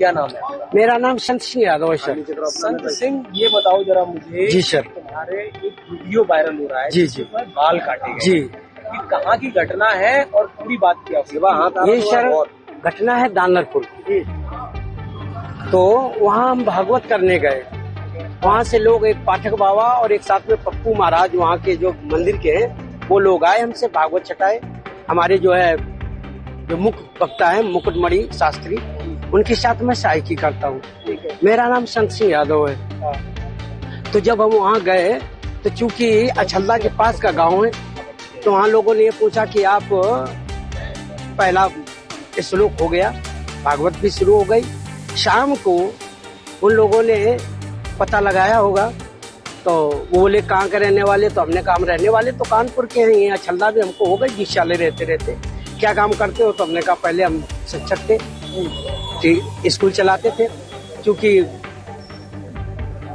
क्या नाम है आपका? मेरा नाम संत सिंह यादव है सर। संत सिंह, ये बताओ जरा मुझे। जी सर। तुम्हारे एक वीडियो वायरल हो रहा है जी जी जिसमें बाल काटे गए। जी। ये कहाँ की घटना है और पूरी बात क्या हुई? ये सर घटना है दानरपुर की। तो वहाँ हम भागवत करने गए। वहाँ से लोग, एक पाठक बाबा और एक साथ में पप्पू महाराज वहाँ के जो मंदिर के हैं, वो लोग आए हमसे भागवत छटाए। हमारे जो है जो मुख्य वक्ता है मुकुटमणि शास्त्री, उनके साथ मैं सहायकी करता हूँ। मेरा नाम संत सिंह यादव है। तो जब हम वहाँ गए तो चूंकि अछल्दा के पास का गांव है, तो वहाँ लोगों ने ये पूछा कि आप, पहला श्लोक हो गया, भागवत भी शुरू हो गई। शाम को उन लोगों ने पता लगाया होगा, तो वो बोले कहाँ के रहने वाले? तो हमने कहा हम रहने वाले तो कानपुर के हैं, यहाँ अछल्दा भी हमको हो गई 20 साल रहते रहते। क्या काम करते हो? तो हमने कहा पहले हम शिक्षक थे, स्कूल चलाते थे। क्योंकि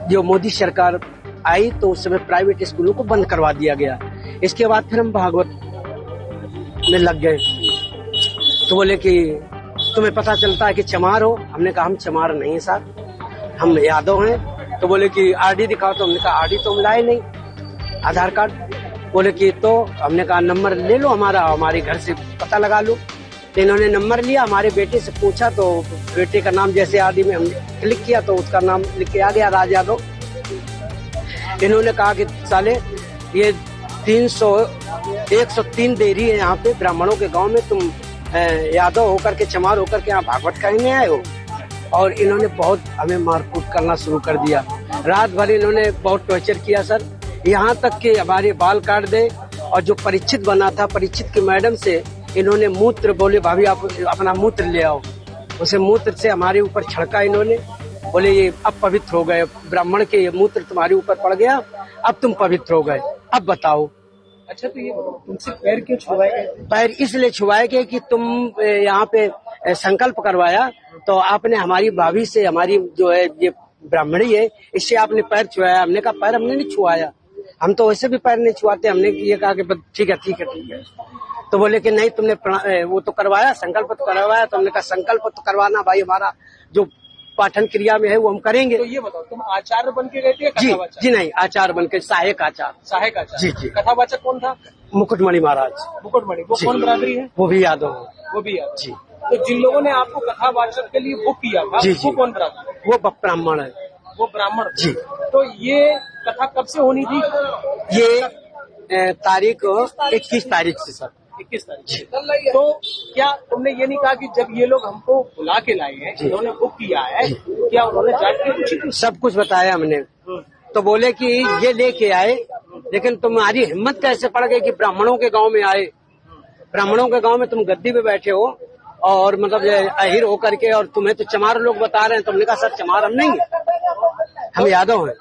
जो मोदी सरकार आई तो उस समय प्राइवेट स्कूलों को बंद करवा दिया गया। इसके बाद फिर हम भागवत में लग गए। तो बोले कि तुम्हें पता चलता है कि चमार हो? हमने कहा हम चमार नहीं है साहब, हम यादव हैं। तो बोले कि आरडी दिखाओ। तो हमने कहा आरडी तो हम लाए नहीं, आधार कार्ड। बोले कि तो हमने कहा नंबर ले लो हमारा, हमारे घर से पता लगा लो। तो इन्होंने नंबर लिया, हमारे बेटे से पूछा तो बेटे का नाम जैसे आरडी में हमने क्लिक किया तो उसका नाम लिख के आ गया, राज यादव। इन्होंने कहा कि साले ये 103 देरी है यहाँ पे ब्राह्मणों के गांव में, तुम यादव होकर के, चमार होकर के यहाँ भागवत कहने आए हो। और इन्होंने बहुत हमें मारकूट करना शुरू कर दिया। रात भर इन्होंने बहुत टॉर्चर किया सर, यहाँ तक कि हमारे बाल काट दे। और जो परीक्षित बना था, परीक्षित की मैडम से इन्होंने मूत्र, बोले भाभी आप अपना मूत्र ले आओ। उसे मूत्र से हमारे ऊपर छिड़का इन्होंने। बोले ये अब पवित्र हो गए, ब्राह्मण के ये मूत्र तुम्हारे ऊपर पड़ गया, अब तुम पवित्र हो गए, अब बताओ। अच्छा, तो ये तुमसे पैर क्यों छुआए गए? पैर इसलिए छुआए गए कि तुम यहाँ पे संकल्प करवाया, तो आपने हमारी भाभी से, हमारी जो है ये ब्राह्मणी है, इससे आपने पैर छुआया। हमने कहा पैर हमने नहीं छुआया, हम तो वैसे भी पैर नहीं छुआते। हमने ये कहा कि ठीक है ठीक है ठीक है। तो बोले कि नहीं तुमने वो तो करवाया, संकल्प तो करवाया। तो हमने कहा संकल्प तो करवाना भाई, हमारा जो पाठन क्रिया में है वो हम करेंगे। तो ये बताओ, तुम आचार्य बन के गए थे? जी नहीं, आचार्य बन के, सहायक आचार्य। सहायक आचार्य? जी जी। कथावाचक कौन था? मुकुटमणि महाराज। मुकुटमणि, वो कौन बरादरी है? वो भी यादव। वो भी यादव जी। तो जिन लोगों ने आपको कथावाचक के लिए बुक किया था, वो कौन बरादरी? वो ब्राह्मण है। वो ब्राह्मण जी। तो ये कथा कब से होनी थी? ये तारीख 21 तारीख से सर। 21 तारीख। तो क्या तुमने ये नहीं कहा कि जब ये लोग हमको बुला के लाए हैं, इन्होंने बुक किया है, क्या उन्होंने जाट के पूछी? सब कुछ बताया हमने। तो बोले कि ये लेके आए, लेकिन तुम्हारी हिम्मत कैसे पड़ गई कि ब्राह्मणों के गांव में आए? ब्राह्मणों के गांव में तुम गद्दी पे बैठे हो और मतलब अहिर होकर के, और तुम्हें तो चमार लोग बता रहे हैं। तुमने कहा सर चमार हम नहीं, हम यादव हैं।